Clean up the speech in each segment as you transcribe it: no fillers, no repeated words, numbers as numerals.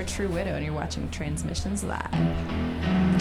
True Widow, and you're watching Transmissions Live.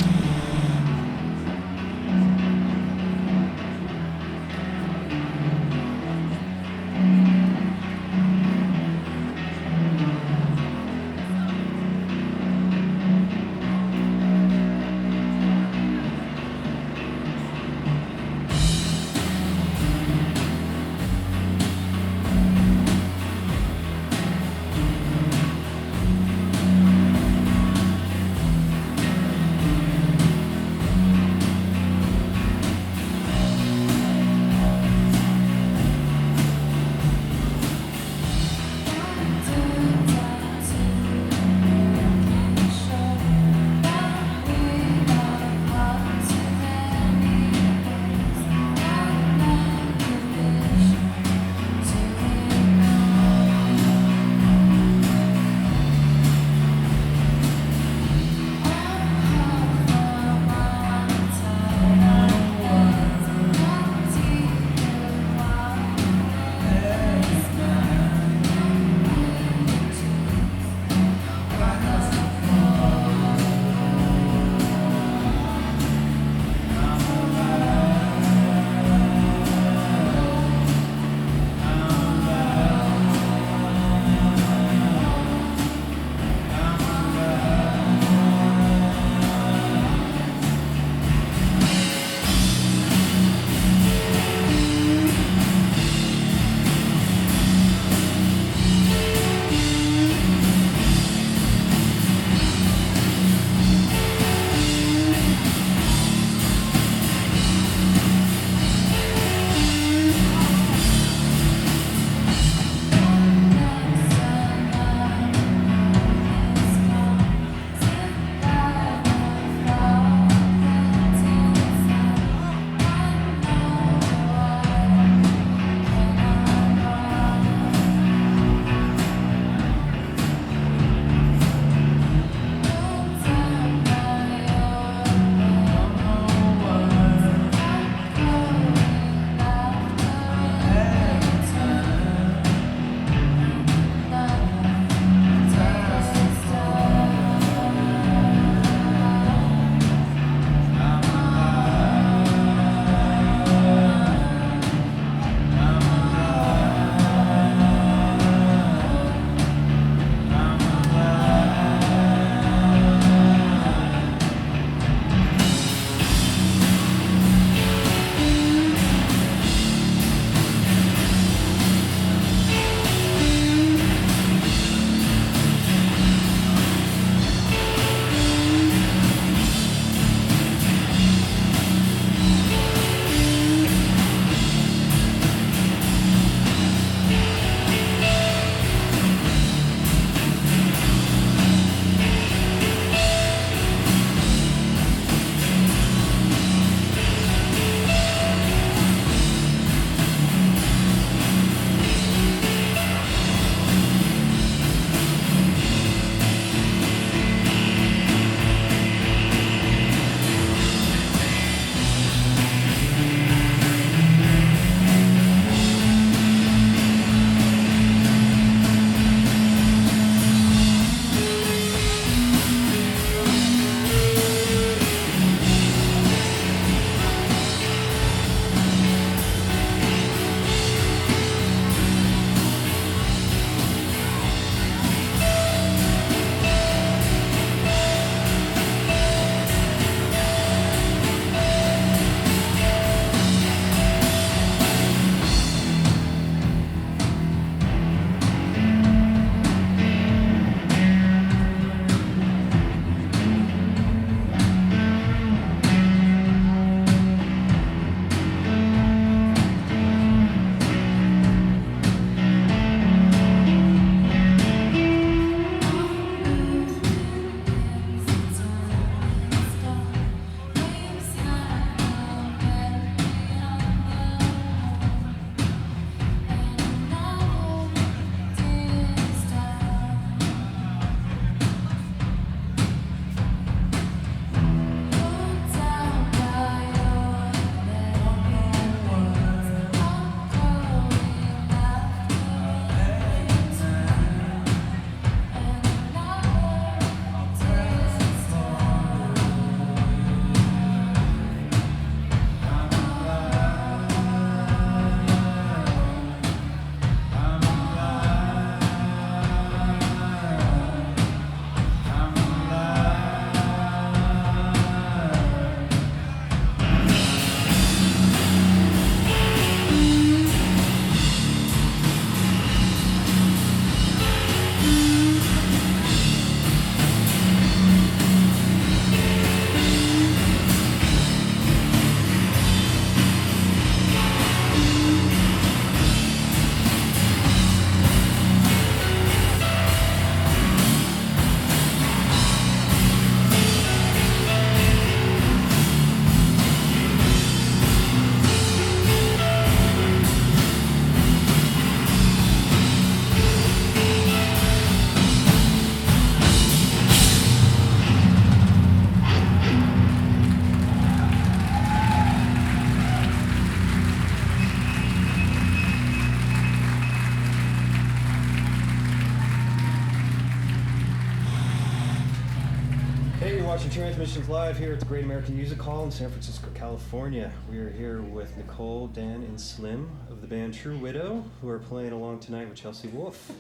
watching Transmissions Live here at the Great American Music Hall in San Francisco, California. We are here with Nicole, Dan, and Slim of the band True Widow, who are playing along tonight with Chelsea Wolfe.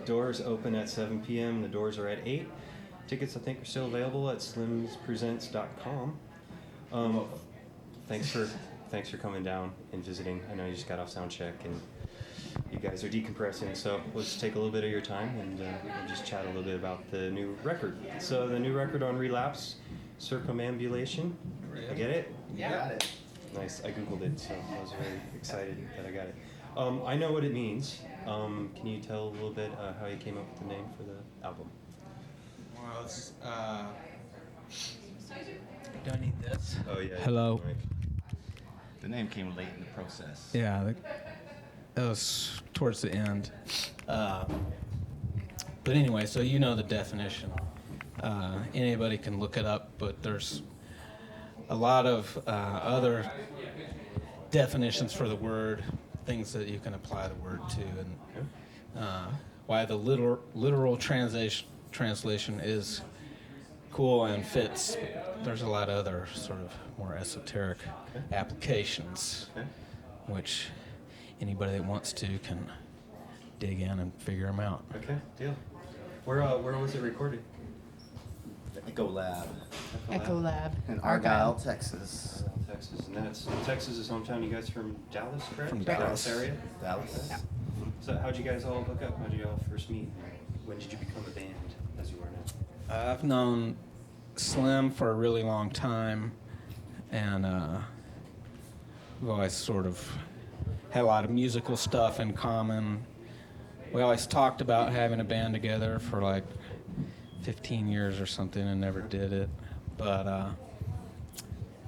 Doors open at 7 p.m. The doors are at 8. Tickets, I think, are still available at slimspresents.com. Thanks for coming down and visiting. I know you just got off sound check and you guys are decompressing, so we'll just take a little bit of your time and we'll just chat a little bit about the new record. So the new record on Relapse, Circumambulation. I get it? Yeah. Got it. Nice. I Googled it, so I was very excited that I got it. I know what it means. Can you tell a little bit how you came up with the name for the album? Well, it's, do I need this? Oh, yeah. Hello. Right. The name came late in the process. Yeah, that was towards the end. But anyway, so you know the definition. Anybody can look it up, but there's a lot of other definitions for the word, things that you can apply the word to, and why the literal translation is cool and fits. There's a lot of other sort of more esoteric applications, which anybody that wants to can dig in and figure them out. Okay, deal. Where was it recorded? The Echo Lab. Echo Lab. In Argyle, Texas. Texas, and that's Texas is hometown. You guys from Dallas, correct? From Dallas area. Dallas. Yeah. So how'd you guys all hook up? How'd you all first meet? When did you become a band, as you are now? I've known Slim for a really long time, and we've always sort of had a lot of musical stuff in common. We always talked about having a band together for like 15 years or something and never did it. But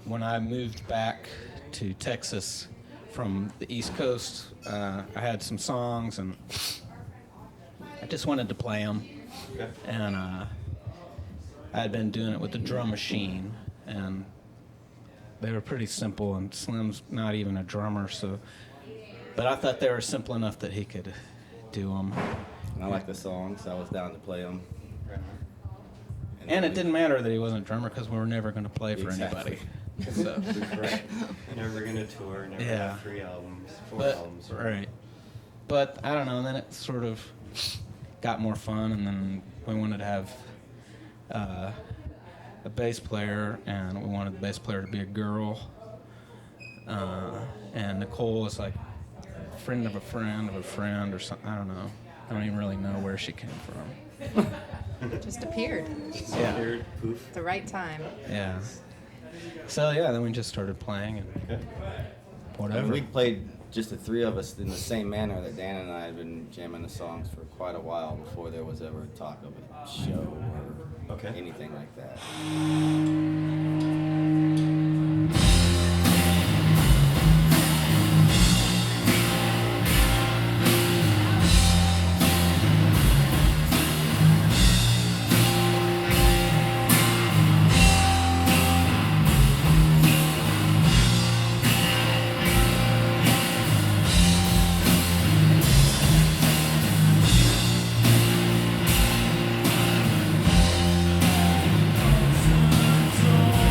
when I moved back to Texas from the East Coast, I had some songs and I just wanted to play them. Okay. And I had been doing it with the drum machine, and they were pretty simple, and Slim's not even a drummer, so. But I thought they were simple enough that he could do them. And I like the songs. I was down to play them. And it didn't matter that he wasn't a drummer because we were never going to play for Exactly. anybody. So. Right. Never gonna tour. Never Yeah. have 3 albums, 4 albums. Right. But I don't know. Then it sort of got more fun, and then we wanted to have a bass player, and we wanted the bass player to be a girl. And Nicole was like a friend of a friend of a friend or something. I don't know. I don't even really know where she came from. Just appeared. Yeah. Weird, poof. At the right time. Yeah. So yeah, then we just started playing and Okay. whatever. We played just the three of us in the same manner that Dan and I had been jamming the songs for quite a while before there was ever talk of a show or anything like that. So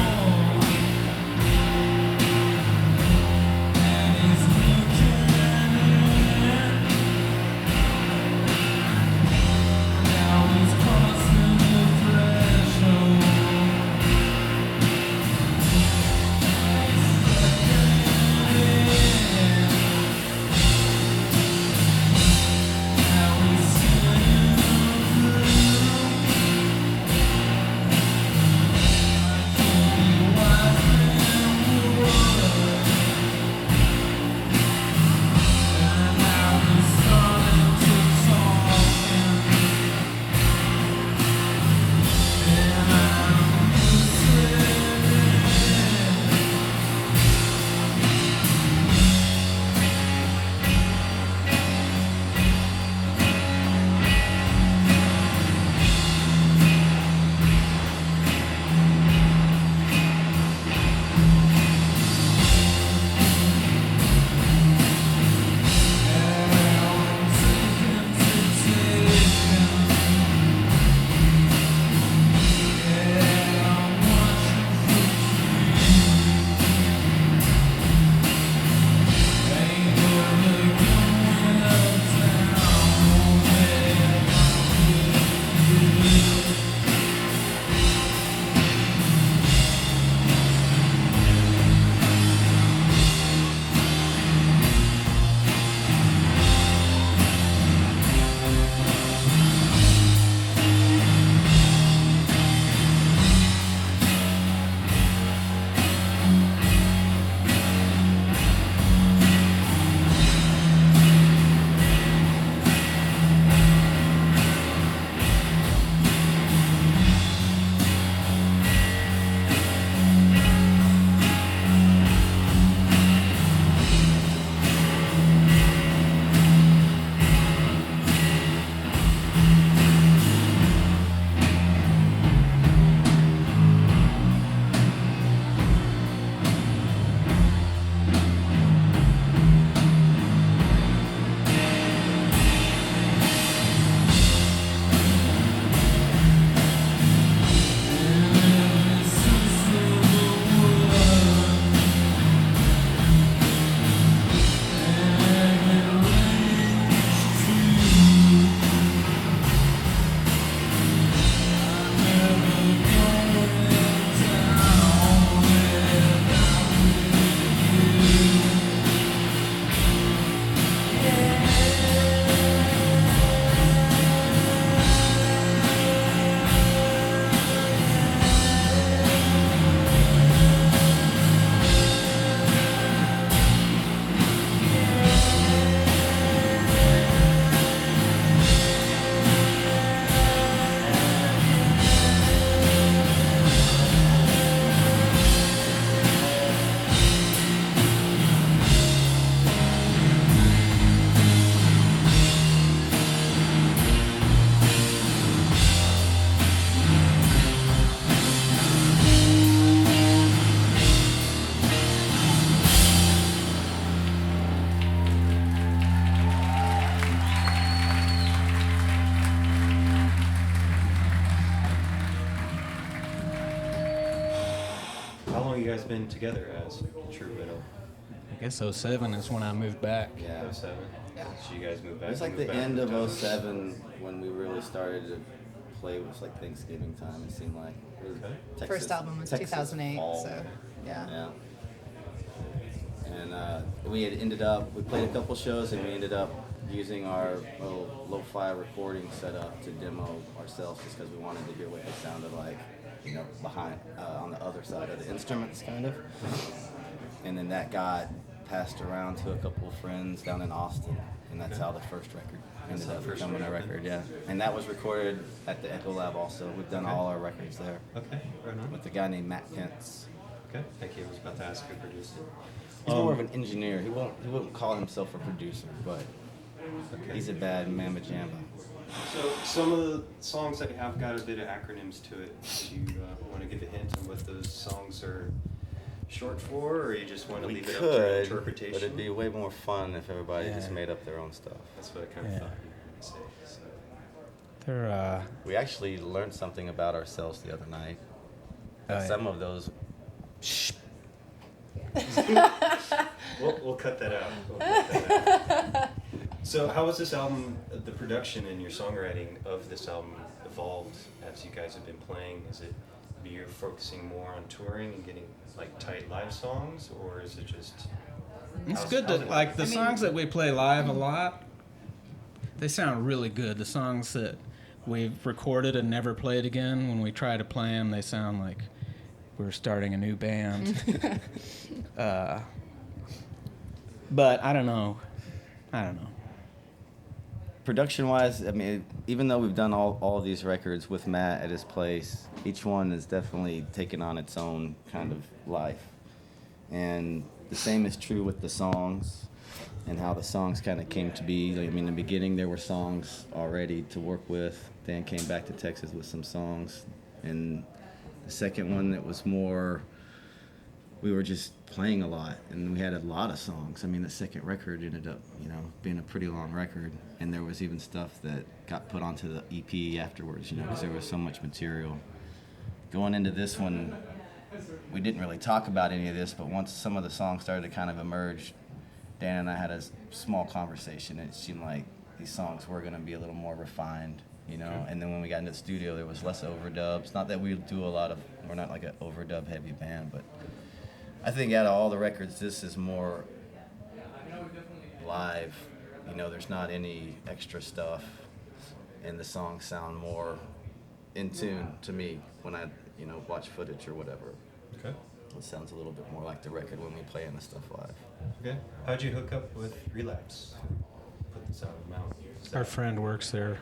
been together as True Widow? I guess '07 is when I moved back. Yeah. 07? Yeah. So you guys moved back? It was like moved the back end from of Dallas? '07 when we really started to play. It was like Thanksgiving time. It seemed like it was Okay. Texas, First album was Texas 2008, fall. so yeah. Yeah. And we had ended up, we played a couple shows and we ended up using our little lo-fi recording setup to demo ourselves just because we wanted to hear what they sounded like, you know, behind, on the other side of the instruments, kind of. And then that got passed around to a couple of friends down in Austin, and that's how the first record ended up becoming a record, yeah. And that was recorded at the Echo Lab also. We've done all our records there Okay, right on. with a guy named Matt Pence. Okay, thank you. I was about to ask who produced it. He's more of an engineer. He won't call himself a producer, but he's a bad mamma jamba. So some of the songs that have got a bit of acronyms to it. Do you want to give a hint on what those songs are short for, or you just want to We leave it up to your could, interpretation? but it'd be way more fun if everybody just Yeah. made up their own stuff. That's what I kind of Yeah. thought you were going to say. So. They're We actually learned something about ourselves the other night. Oh, yeah. Some of those. We'll cut that out. We'll cut that out. So how has this album, the production and your songwriting of this album evolved as you guys have been playing? Is it you're focusing more on touring and getting like tight live songs, or is it just? It's how's- good how's that it- like the songs that we play live a lot, they sound really good. The songs that we've recorded and never played again, when we try to play them, they sound like we're starting a new band. But I don't know. Production-wise, I mean, even though we've done all of these records with Matt at his place, each one has definitely taken on its own kind of life. And the same is true with the songs and how the songs kind of came to be. I mean, in the beginning, there were songs already to work with. Dan came back to Texas with some songs. And the second one that was more, we were just playing a lot, and we had a lot of songs. I mean, the second record ended up, you know, being a pretty long record, and there was even stuff that got put onto the EP afterwards, you know, because there was so much material. Going into this one, we didn't really talk about any of this, but once some of the songs started to kind of emerge, Dan and I had a small conversation, and it seemed like these songs were going to be a little more refined, you know, and then when we got into the studio, there was less overdubs. Not that we do a lot of, we're not like an overdub heavy band, but I think out of all the records, this is more live. You know, there's not any extra stuff, and the songs sound more in tune to me when I, you know, watch footage or whatever. Okay. It sounds a little bit more like the record when we play in the stuff live. Okay. How'd you hook up with Relapse? Put this album out. Our friend works there.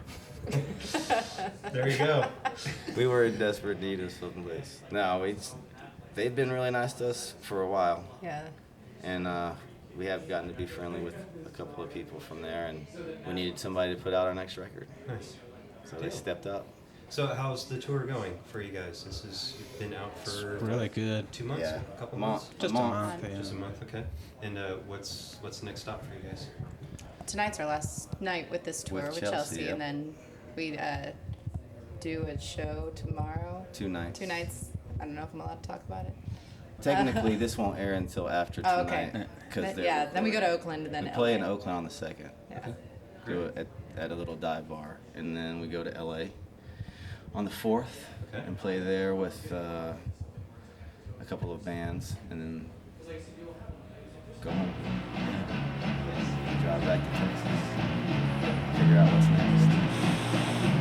There you go. We were in desperate need of some place. No, they've been really nice to us for a while. Yeah. And we have gotten to be friendly with a couple of people from there, and we needed somebody to put out our next record. Nice. So they stepped up. So how's the tour going for you guys? This has been out for Really good. 2 months, Yeah. a couple Month. months, Just a month. Yeah. just a month. Okay. And what's the next stop for you guys? Tonight's our last night with this tour With with Chelsea, Chelsea, yep. and then we do a show tomorrow. 2 nights. 2 nights. I don't know if I'm allowed to talk about it. Technically, this won't air until after Oh, tonight. okay. 'Cause Then- they're yeah, then we go to recording. Oakland and then We play in LA. Oakland on the 2nd. Yeah. Do it at a little dive bar, and then we go to LA on the 4th Okay. and play there with a couple of bands, and then go home. Drive back to Texas. Figure out what's next.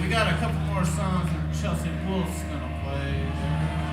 We got a couple more songs that Chelsea Wolf's gonna play.